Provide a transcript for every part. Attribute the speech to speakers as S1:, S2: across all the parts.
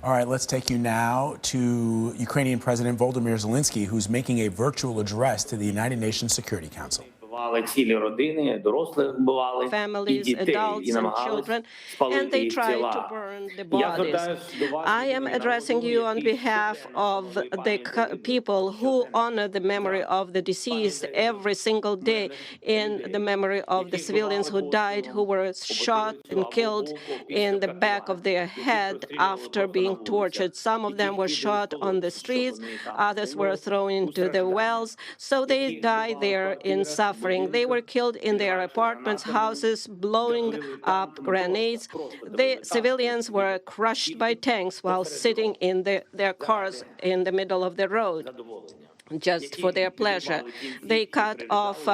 S1: All right, let's take you now to Ukrainian President Volodymyr Zelenskyy, who's making a virtual address to the United Nations Security Council.
S2: Families, adults, and children, and they try to burn the bodies. I am addressing you on behalf of the people who honor the memory of the deceased every single day, in the memory of the civilians who died, who were shot and killed in the back of their head after being tortured. Some of them were shot on the streets, others were thrown into the wells, so they died there in suffering. They were killed in their apartments, houses, blowing up grenades. The civilians were crushed by tanks while sitting in their cars in the middle of the road, just for their pleasure. They cut off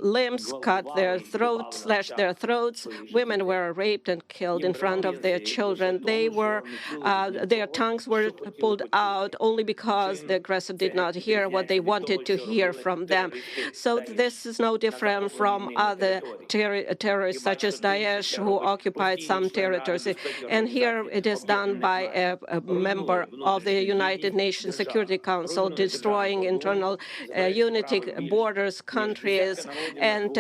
S2: limbs, cut their throats, slashed their throats. Women were raped and killed in front of their children. Their tongues were pulled out only because the aggressor did not hear what they wanted to hear from them. So this is no different from other terrorists such as Daesh, who occupied some territories. And here it is done by a member of the United Nations Security Council, destroying internal unity, borders, countries, and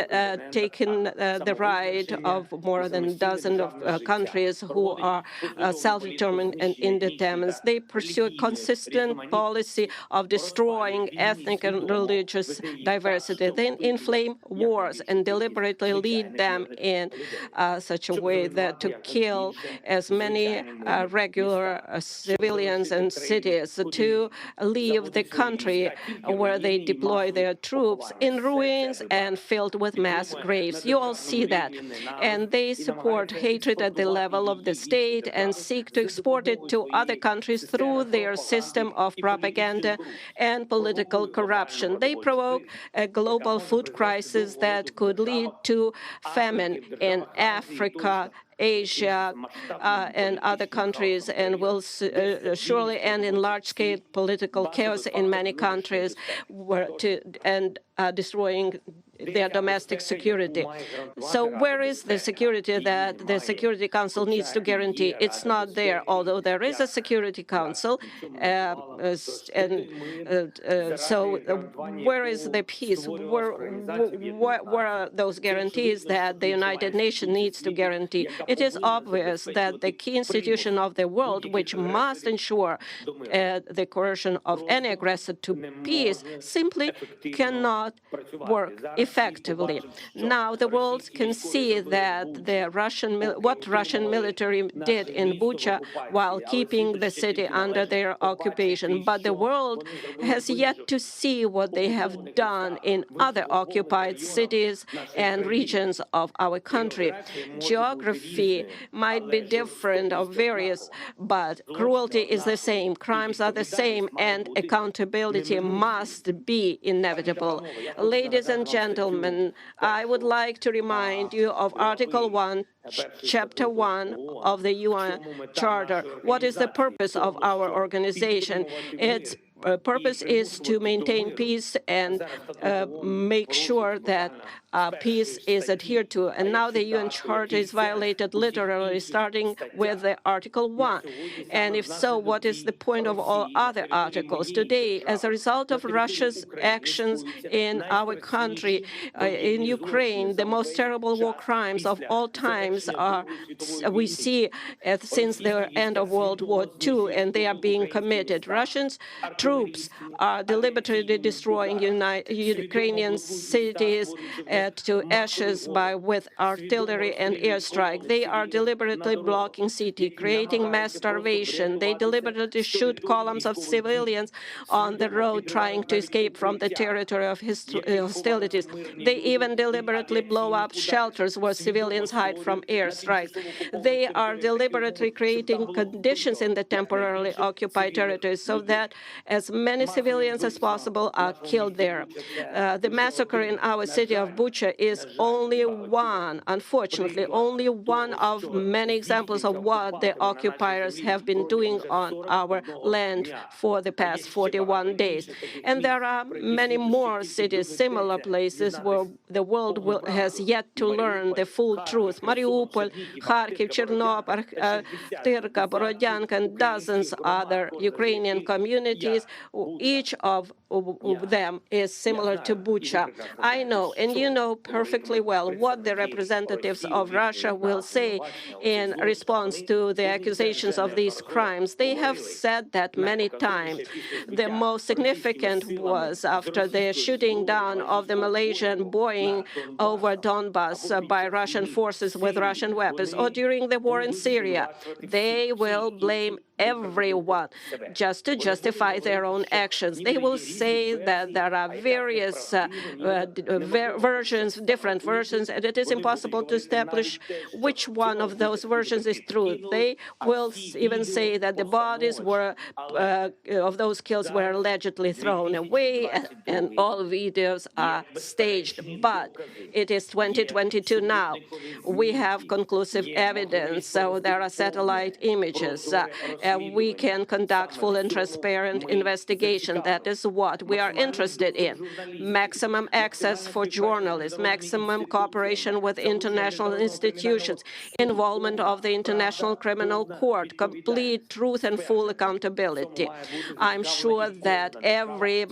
S2: taking the right of more than a dozen of countries who are self-determined and independent. They pursue a consistent policy of destroying ethnic and religious diversity. They inflame wars and deliberately lead them in such a way that to kill as many regular civilians and cities, to leave the country where they deploy their troops in ruins and filled with mass graves. You all see that. And they support hatred at the level of the state and seek to export it to other countries through their system of propaganda and political corruption. They provoke a global food crisis that could lead to famine in Africa, Asia, and other countries, and will surely end in large-scale political chaos in many countries, destroying their domestic security. So where is the security that the Security Council needs to guarantee? It's not there, although there is a Security Council. So where is the peace? Where are those guarantees that the United Nations needs to guarantee? It is obvious that the key institution of the world, which must ensure the coercion of any aggressor to peace, simply cannot work effectively. Now the world can see that what Russian military did in Bucha while keeping the city under their occupation, but the world has yet to see what they have done in other occupied cities and regions of our country. Geography might be different or various, but cruelty is the same, crimes are the same, and accountability must be inevitable. Ladies and gentlemen, I would like to remind you of Article 1, Chapter 1 of the UN Charter. What is the purpose of our organization? Its purpose is to maintain peace and make sure that peace is adhered to. And now the UN Charter is violated literally, starting with the Article 1. And if so, what is the point of all other articles? Today, as a result of Russia's actions in our country, in Ukraine, the most terrible war crimes of all times we see since the end of World War II, and they are being committed. Russians troops are deliberately destroying Ukrainian cities to ashes with artillery and airstrike. They are deliberately blocking city, creating mass starvation. They deliberately shoot columns of civilians on the road trying to escape from the territory of hostilities. They even deliberately blow up shelters where civilians hide from airstrikes. They are deliberately creating conditions in the temporarily occupied territories so that as many civilians as possible are killed there. The massacre in our city of Bucha is only one, unfortunately, only one of many examples of what the occupiers have been doing on our land for the past 41 days. And there are many more cities, similar places where the world has yet to learn the full truth. Mariupol, Kharkiv, Chernobyl, Tyrka, Borodyanka, and dozens other Ukrainian communities. Each of them is similar to Bucha. I know, and you know perfectly well, what the representatives of Russia will say in response to the accusations of these crimes. They have said that many times. The most significant was after the shooting down of the Malaysian Boeing over Donbas by Russian forces with Russian weapons, or during the war in Syria. They will blame everyone just to justify their own actions. They will say that there are various versions, different versions, and it is impossible to establish which one of those versions is true. They will even say that the bodies were of those kills were allegedly thrown away, and all videos are staged. But it is 2022 now. We have conclusive evidence. So there are satellite images. We can conduct full and transparent investigation. That is what we are interested in. Maximum access for journalists, maximum cooperation with international institutions, involvement of the International Criminal Court, complete truth and full accountability. I'm sure that every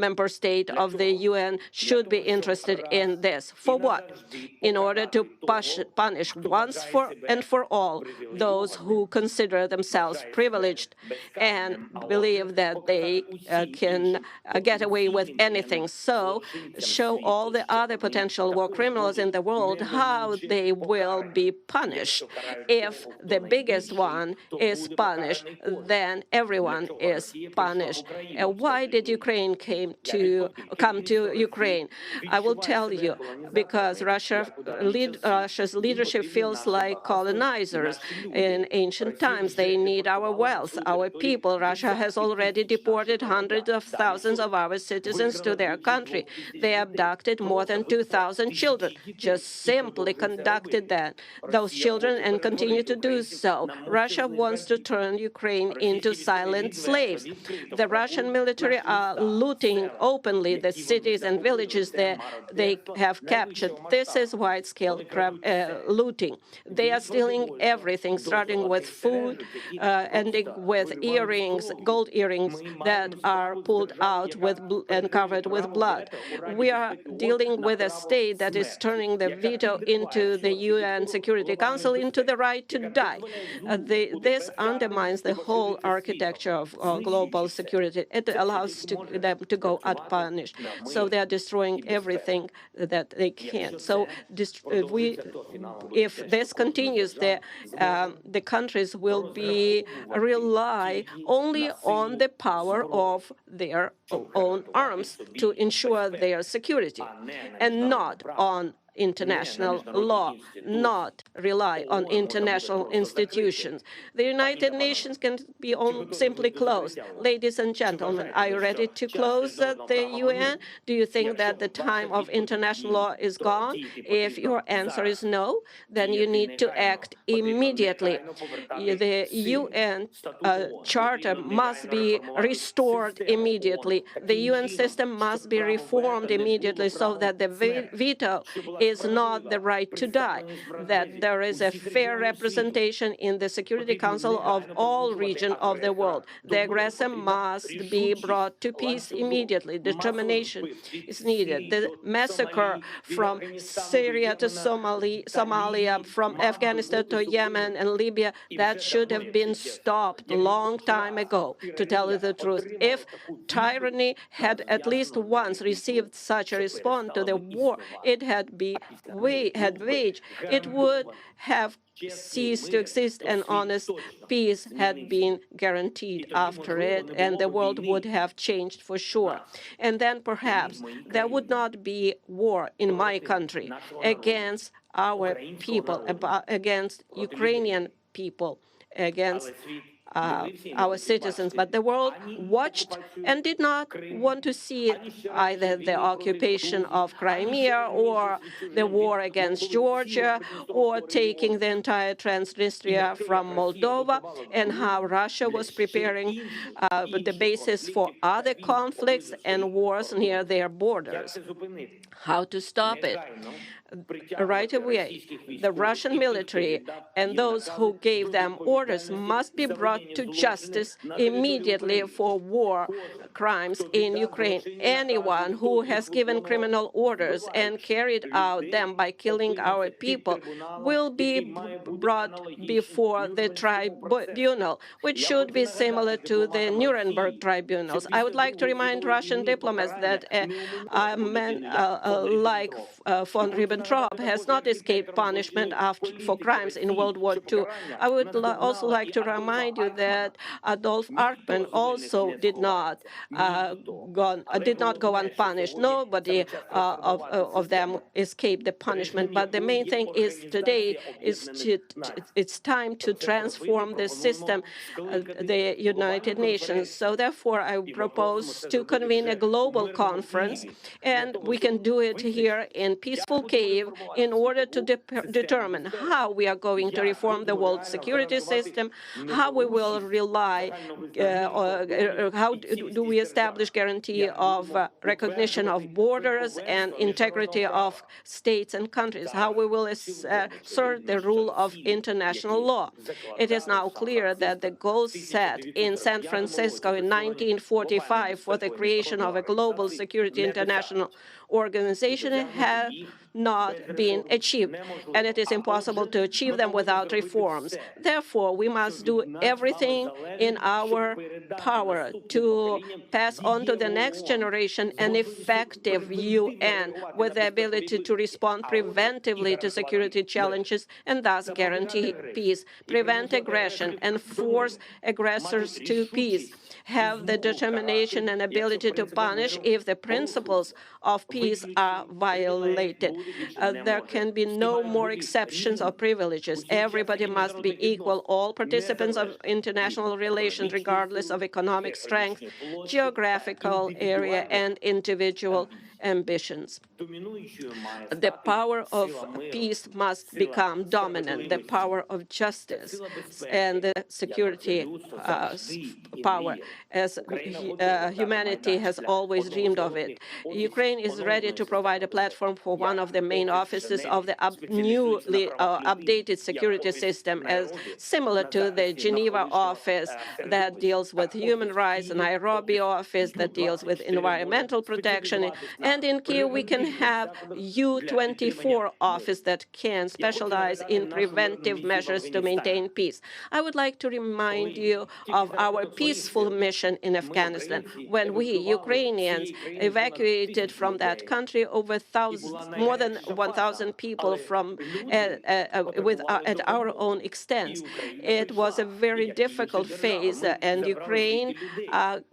S2: member state of the UN should be interested in this. For what? In order to punish once and for all those who consider themselves privileged and believe that they can get away with anything. So show all the other potential war criminals in the world how they will be punished. If the biggest one is punished, then everyone is punished. Why did Ukraine come to Ukraine? I will tell you, because Russia's leadership feels like colonizers. In ancient times, they need our wealth, our people. Russia has already deported hundreds of thousands of our citizens to their country. They abducted more than 2,000 children, just simply conducted those children and continue to do so. Russia wants to turn Ukraine into silent slaves. The Russian military are looting openly the cities and villages that they have captured. This is wide-scale looting. They are stealing everything, starting with food, ending with earrings, gold earrings that are pulled out and covered with blood. We are dealing with a state that is turning the veto into the UN Security Council into the right to die. This undermines the whole architecture of global security. It allows them to go unpunished. So they are destroying everything that they can. So if this continues, the countries will rely only on the power of their own arms to ensure their security, and not on international law, not rely on international institutions. The United Nations can be simply closed. Ladies and gentlemen, are you ready to close the UN? Do you think that the time of international law is gone? If your answer is no, then you need to act immediately. The UN Charter must be restored immediately. The UN system must be reformed immediately so that the veto is not the right to die, that there is a fair representation in the Security Council of all regions of the world. The aggressor must be brought to peace immediately. Determination is needed. The massacre from Syria to Somalia, from Afghanistan to Yemen and Libya, that should have been stopped a long time ago, to tell you the truth. If tyranny had at least once received such a response to the war it had waged, it would have ceased to exist, and honest peace had been guaranteed after it, and the world would have changed for sure. And then perhaps there would not be war in my country against our people, against Ukrainian people, against our citizens, but the world watched and did not want to see either the occupation of Crimea or the war against Georgia or taking the entire Transnistria from Moldova, and how Russia was preparing the basis for other conflicts and wars near their borders. How to stop it? Right away, the Russian military and those who gave them orders must be brought to justice immediately for war crimes in Ukraine. Anyone who has given criminal orders and carried out them by killing our people will be brought before the tribunal, which should be similar to the Nuremberg tribunals. I would like to remind Russian diplomats that a man like von Ribbentrop has not escaped punishment for crimes in World War II. I would also like to remind you that Adolf Eichmann also did not go unpunished. Nobody of them escaped the punishment. But the main thing is today it's time to transform the system, the United Nations. So therefore, I propose to convene a global conference, and we can do it here in peaceful Kyiv in order to determine how we are going to reform the world security system, how we will rely, how do we establish guarantee of recognition of borders and integrity of states and countries, how we will assert the rule of international law. It is now clear that the goals set in San Francisco in 1945 for the creation of a global security international organization have not been achieved, and it is impossible to achieve them without reforms. Therefore, we must do everything in our power to pass on to the next generation an effective UN with the ability to respond preventively to security challenges and thus guarantee peace, prevent aggression, and force aggressors to peace, have the determination and ability to punish if the principles of peace are violated. There can be no more exceptions or privileges. Everybody must be equal. All participants of international relations, regardless of economic strength, geographical area, and individual ambitions. The power of peace must become dominant, the power of justice and the security power, as humanity has always dreamed of it. Ukraine is ready to provide a platform for one of the main offices of the newly updated security system, as similar to the Geneva office that deals with human rights, and Nairobi office that deals with environmental protection, and in Kyiv we can have U24 office that can specialize in preventive measures to maintain peace. I would like to remind you of our peaceful mission in Afghanistan. When we, Ukrainians, evacuated from that country more than 1,000 people from at our own expense. It was a very difficult phase, and Ukraine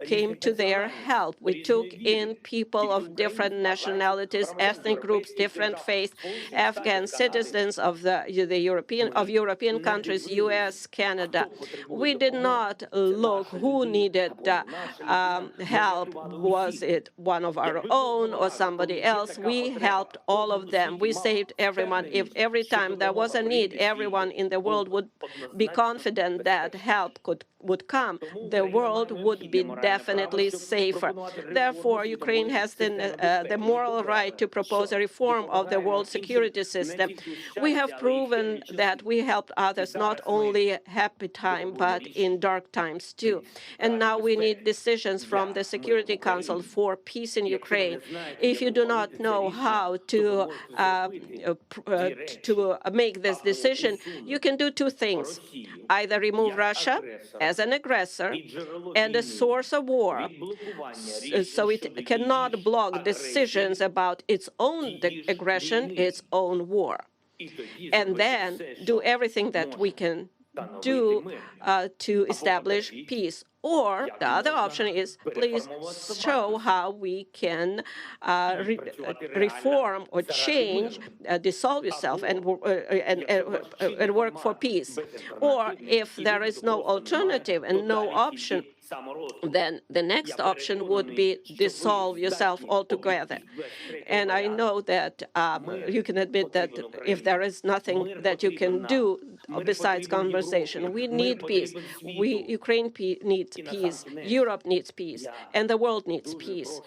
S2: came to their help. We took in people of different nationalities, ethnic groups, different faiths, Afghan citizens of European countries, U.S., Canada. We did not look who needed help. Was it one of our own or somebody else? We helped all of them. We saved everyone. If every time there was a need, everyone in the world would be confident that help would come, the world would be definitely safer. Therefore, Ukraine has the moral right to propose a reform of the world security system. We have proven that we helped others not only happy time, but in dark times too. And now we need decisions from the Security Council for peace in Ukraine. If you do not know how to make this decision, you can do two things: either remove Russia as an aggressor and a source of war, so it cannot block decisions about its own aggression, its own war, and then do everything that we can do to establish peace. Or the other option is, please show how we can reform or change, dissolve yourself, and work for peace. Or if there is no alternative and no option, then the next option would be dissolve yourself altogether. And I know that you can admit that if there is nothing that you can do besides conversation, we need peace. Ukraine needs peace, Europe needs peace, and the world needs peace.